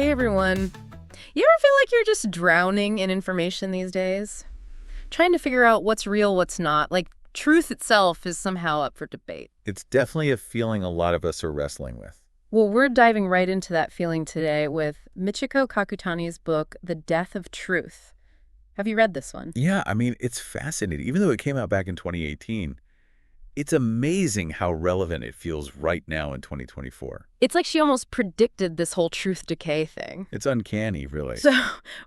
Hey everyone. You ever feel like you're just drowning in information these days? Trying to figure out what's real, what's not. Like, truth itself is somehow up for debate. It's definitely a feeling a lot of us are wrestling with. Well, we're diving right into that feeling today with Michiko Kakutani's book, The Death of Truth. Have you read this one? Yeah, I mean, it's fascinating. Even though it came out back in 2018, it's amazing how relevant it feels right now in 2024. It's like she almost predicted this whole truth decay thing. It's uncanny, really. So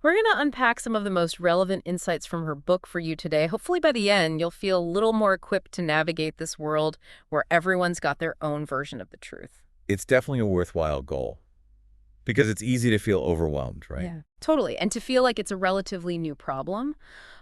we're going to unpack some of the most relevant insights from her book for you today. Hopefully by the end, you'll feel a little more equipped to navigate this world where everyone's got their own version of the truth. It's definitely a worthwhile goal because it's easy to feel overwhelmed, right? Yeah, totally. And to feel like it's a relatively new problem.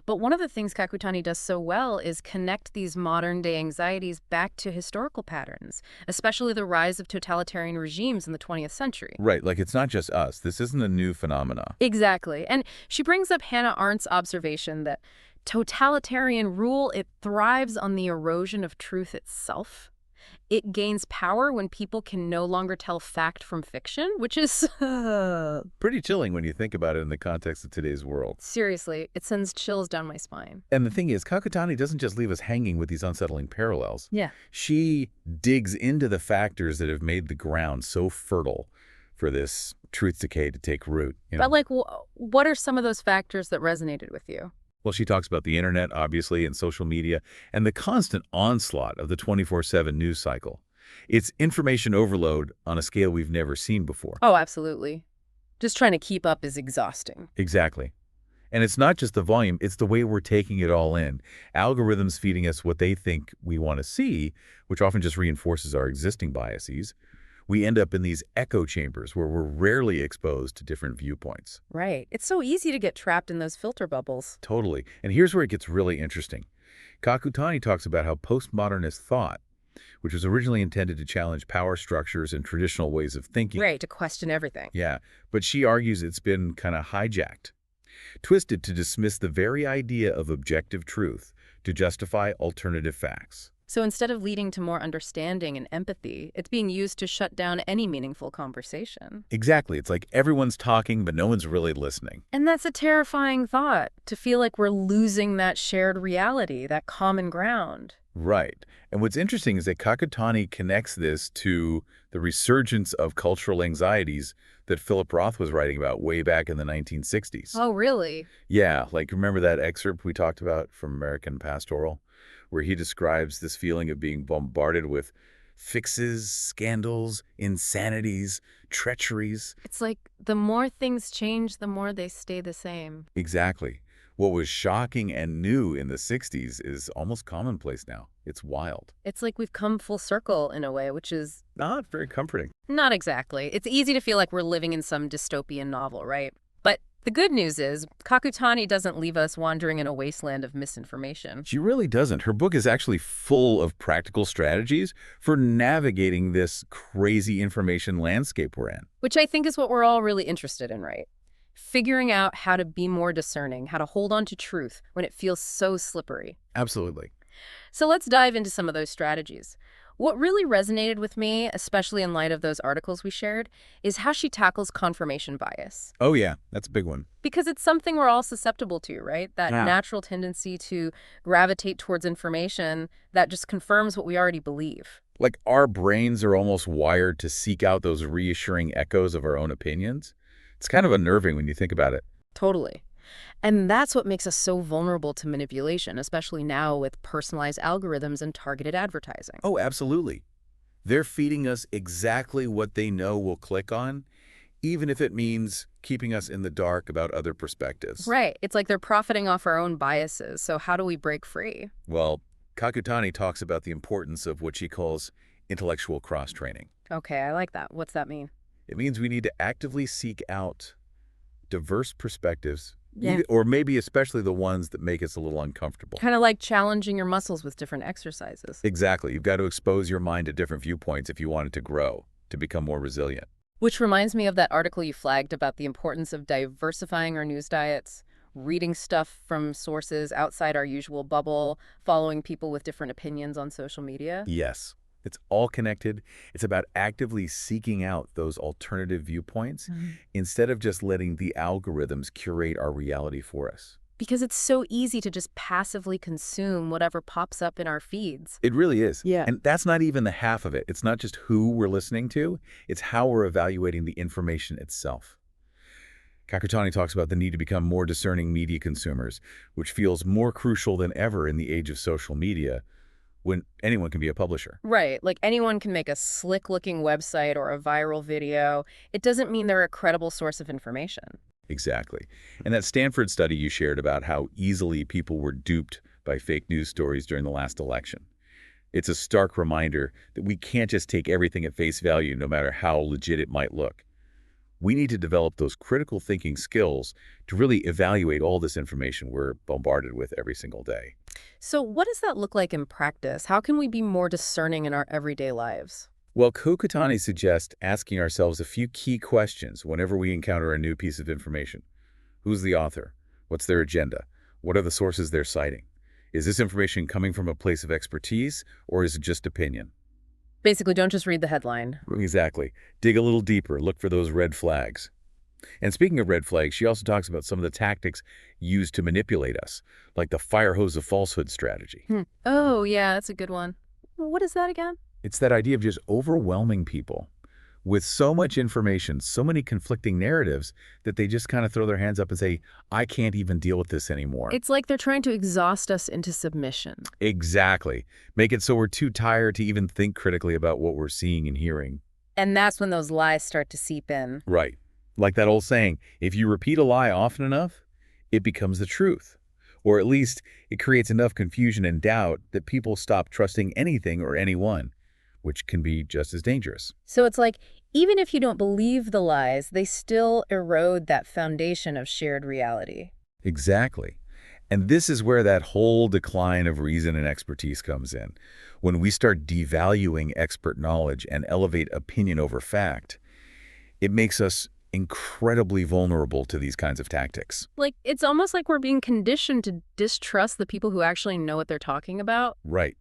But one of the things Kakutani does so well is connect these modern-day anxieties back to historical patterns, especially the rise of totalitarian regimes in the 20th century. Right, like it's not just us. This isn't a new phenomena. Exactly. And she brings up Hannah Arendt's observation that totalitarian rule, it thrives on the erosion of truth itself. It gains power when people can no longer tell fact from fiction, which is Pretty chilling when you think about it in the context of today's world. seriously, it sends chills down my spine. And the thing is, Kakutani doesn't just leave us hanging with these unsettling parallels. Yeah. She digs into the factors that have made the ground so fertile for this truth decay to take root. But like, what are some of those factors that resonated with you? Well, she talks about the internet, obviously, and social media, and the constant onslaught of the 24/7 news cycle. It's information overload on a scale we've never seen before. Oh, absolutely. Just trying to keep up is exhausting. Exactly. And it's not just the volume, it's the way we're taking it all in. Algorithms feeding us what they think we want to see, which often just reinforces our existing biases. We end up in these echo chambers where we're rarely exposed to different viewpoints. Right. It's so easy to get trapped in those filter bubbles. Totally. And here's where it gets really interesting. Kakutani talks about how postmodernist thought, which was originally intended to challenge power structures and traditional ways of thinking. Right, to question everything. Yeah, but she argues it's been kind of hijacked, twisted to dismiss the very idea of objective truth to justify alternative facts. So instead of leading to more understanding and empathy, it's being used to shut down any meaningful conversation. Exactly. It's like everyone's talking, but no one's really listening. And that's a terrifying thought, to feel like we're losing that shared reality, that common ground. Right. And what's interesting is that Kakutani connects this to the resurgence of cultural anxieties that Philip Roth was writing about way back in the 1960s. Oh, really? Yeah, like remember that excerpt we talked about from American Pastoral, where he describes this feeling of being bombarded with fixes, scandals, insanities, treacheries. It's like the more things change, the more they stay the same. Exactly. What was shocking and new in the 60s is almost commonplace now. It's wild. It's like we've come full circle in a way, which is Not very comforting. not exactly. It's easy to feel like we're living in some dystopian novel, right? But the good news is Kakutani doesn't leave us wandering in a wasteland of misinformation. She really doesn't. Her book is actually full of practical strategies for navigating this crazy information landscape we're in. Which I think is what we're all really interested in, right? Figuring out how to be more discerning, how to hold on to truth when it feels so slippery. Absolutely. So let's dive into some of those strategies. What really resonated with me, especially in light of those articles we shared, is how she tackles confirmation bias. Oh, yeah. That's a big one. Because it's something we're all susceptible to, right? That Yeah. natural tendency to gravitate towards information that just confirms what we already believe. Like our brains are almost wired to seek out those reassuring echoes of our own opinions. It's kind of unnerving when you think about it. Totally. And that's what makes us so vulnerable to manipulation, especially now with personalized algorithms and targeted advertising. Oh, absolutely. They're feeding us exactly what they know we'll click on, even if it means keeping us in the dark about other perspectives. Right. It's like they're profiting off our own biases. So how do we break free? Well, Kakutani talks about the importance of what she calls intellectual cross-training. Okay, I like that. What's that mean? It means we need to actively seek out diverse perspectives, Yeah. or maybe especially the ones that make us a little uncomfortable. Kind of like challenging your muscles with different exercises. Exactly. You've got to expose your mind to different viewpoints if you want it to grow, to become more resilient. Which reminds me of that article you flagged about the importance of diversifying our news diets, reading stuff from sources outside our usual bubble, following people with different opinions on social media. Yes. It's all connected. It's about actively seeking out those alternative viewpoints instead of just letting the algorithms curate our reality for us. Because it's so easy to just passively consume whatever pops up in our feeds. It really is. Yeah. And that's not even the half of it. It's not just who we're listening to, it's how we're evaluating the information itself. Kakutani talks about the need to become more discerning media consumers, which feels more crucial than ever in the age of social media, when anyone can be a publisher. Right, like anyone can make a slick-looking website or a viral video. It doesn't mean they're a credible source of information. Exactly. And that Stanford study you shared about how easily people were duped by fake news stories during the last election. It's a stark reminder that we can't just take everything at face value, no matter how legit it might look. We need to develop those critical thinking skills to really evaluate all this information we're bombarded with every single day. So what does that look like in practice? How can we be more discerning in our everyday lives? Well, Kakutani suggests asking ourselves a few key questions whenever we encounter a new piece of information. Who's the author? What's their agenda? What are the sources they're citing? Is this information coming from a place of expertise, or is it just opinion? Basically, don't just read the headline. Exactly. Dig a little deeper. Look for those red flags. And speaking of red flags, she also talks about some of the tactics used to manipulate us, like the fire hose of falsehood strategy. Oh, yeah, that's a good one. What is that again? It's that idea of just overwhelming people with so much information, so many conflicting narratives, that they just kind of throw their hands up and say, I can't even deal with this anymore. It's like they're trying to exhaust us into submission. Exactly. Make it so we're too tired to even think critically about what we're seeing and hearing. And that's when those lies start to seep in. Right. Like that old saying, if you repeat a lie often enough, it becomes the truth. Or at least it creates enough confusion and doubt that people stop trusting anything or anyone, which can be just as dangerous. So it's like, even if you don't believe the lies, they still erode that foundation of shared reality. Exactly. And this is where that whole decline of reason and expertise comes in. When we start devaluing expert knowledge and elevate opinion over fact, it makes us incredibly vulnerable to these kinds of tactics. Like, it's almost like we're being conditioned to distrust the people who actually know what they're talking about. Right.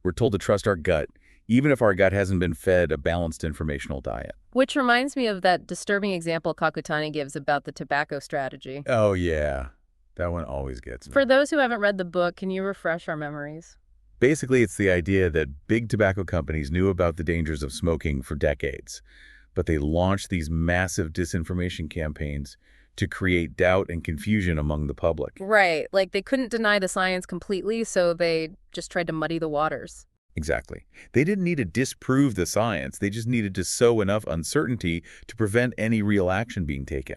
We're told to trust our gut, even if our gut hasn't been fed a balanced informational diet. Which reminds me of that disturbing example Kakutani gives about the tobacco strategy. Oh, yeah. That one always gets me. For those who haven't read the book, can you refresh our memories? Basically, it's the idea that big tobacco companies knew about the dangers of smoking for decades, but they launched these massive disinformation campaigns to create doubt and confusion among the public. Right. Like, they couldn't deny the science completely, so they just tried to muddy the waters. Exactly. They didn't need to disprove the science. They just needed to sow enough uncertainty to prevent any real action being taken.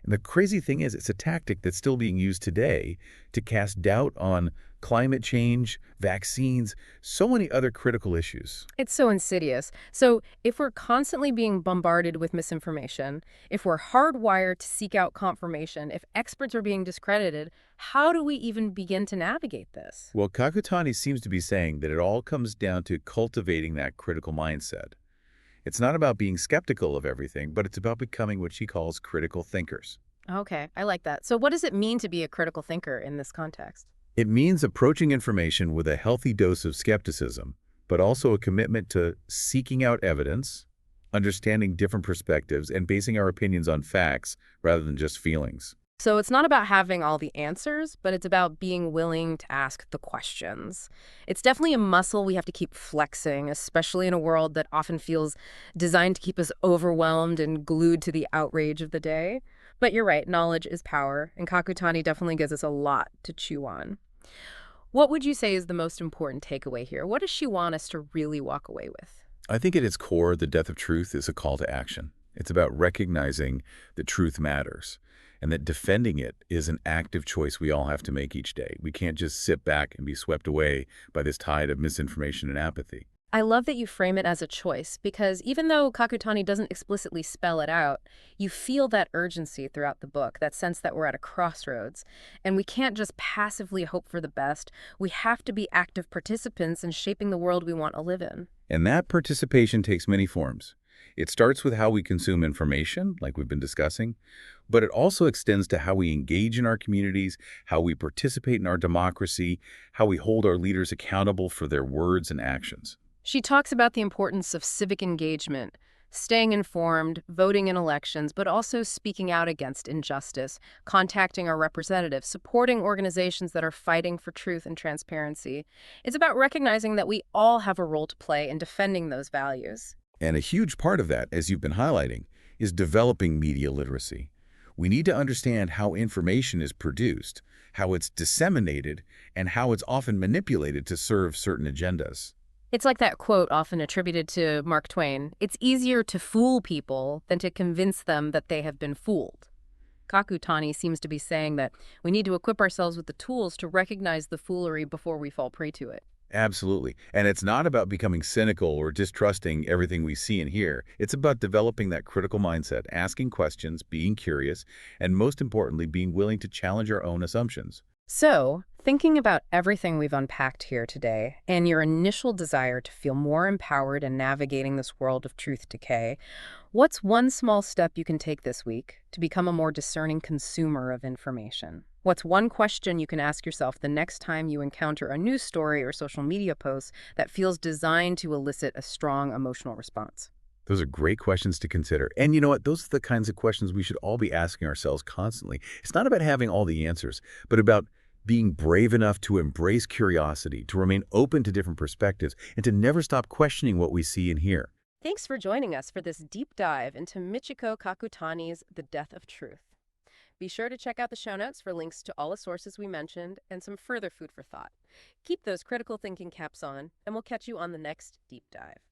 And the crazy thing is, it's a tactic that's still being used today to cast doubt on climate change, vaccines, so many other critical issues. It's so insidious. So if we're constantly being bombarded with misinformation, if we're hardwired to seek out confirmation, if experts are being discredited, how do we even begin to navigate this? Well, Kakutani seems to be saying that it all comes down to cultivating that critical mindset. It's not about being skeptical of everything, but it's about becoming what she calls critical thinkers. Okay, I like that. So what does it mean to be a critical thinker in this context? It means approaching information with a healthy dose of skepticism, but also a commitment to seeking out evidence, understanding different perspectives, and basing our opinions on facts rather than just feelings. So it's not about having all the answers, but it's about being willing to ask the questions. It's definitely a muscle we have to keep flexing, especially in a world that often feels designed to keep us overwhelmed and glued to the outrage of the day. But you're right, knowledge is power, and Kakutani definitely gives us a lot to chew on. What would you say is the most important takeaway here? What does she want us to really walk away with? I think at its core, the death of truth is a call to action. It's about recognizing that truth matters, and that defending it is an active choice we all have to make each day. We can't just sit back and be swept away by this tide of misinformation and apathy. I love that you frame it as a choice, because even though Kakutani doesn't explicitly spell it out, you feel that urgency throughout the book, that sense that we're at a crossroads. And we can't just passively hope for the best. We have to be active participants in shaping the world we want to live in. And that participation takes many forms. It starts with how we consume information, like we've been discussing, but it also extends to how we engage in our communities, how we participate in our democracy, how we hold our leaders accountable for their words and actions. She talks about the importance of civic engagement, staying informed, voting in elections, but also speaking out against injustice, contacting our representatives, supporting organizations that are fighting for truth and transparency. It's about recognizing that we all have a role to play in defending those values. And a huge part of that, as you've been highlighting, is developing media literacy. We need to understand how information is produced, how it's disseminated, and how it's often manipulated to serve certain agendas. It's like that quote often attributed to Mark Twain: "It's easier to fool people than to convince them that they have been fooled." Kakutani seems to be saying that we need to equip ourselves with the tools to recognize the foolery before we fall prey to it. Absolutely. And it's not about becoming cynical or distrusting everything we see and hear. It's about developing that critical mindset, asking questions, being curious, and most importantly, being willing to challenge our own assumptions. So, thinking about everything we've unpacked here today and your initial desire to feel more empowered in navigating this world of truth decay, what's one small step you can take this week to become a more discerning consumer of information? What's one question you can ask yourself the next time you encounter a news story or social media post that feels designed to elicit a strong emotional response? Those are great questions to consider. And you know what? Those are the kinds of questions we should all be asking ourselves constantly. It's not about having all the answers, but about being brave enough to embrace curiosity, to remain open to different perspectives, and to never stop questioning what we see and hear. Thanks for joining us for this deep dive into Michiko Kakutani's The Death of Truth. Be sure to check out the show notes for links to all the sources we mentioned and some further food for thought. Keep those critical thinking caps on, and we'll catch you on the next deep dive.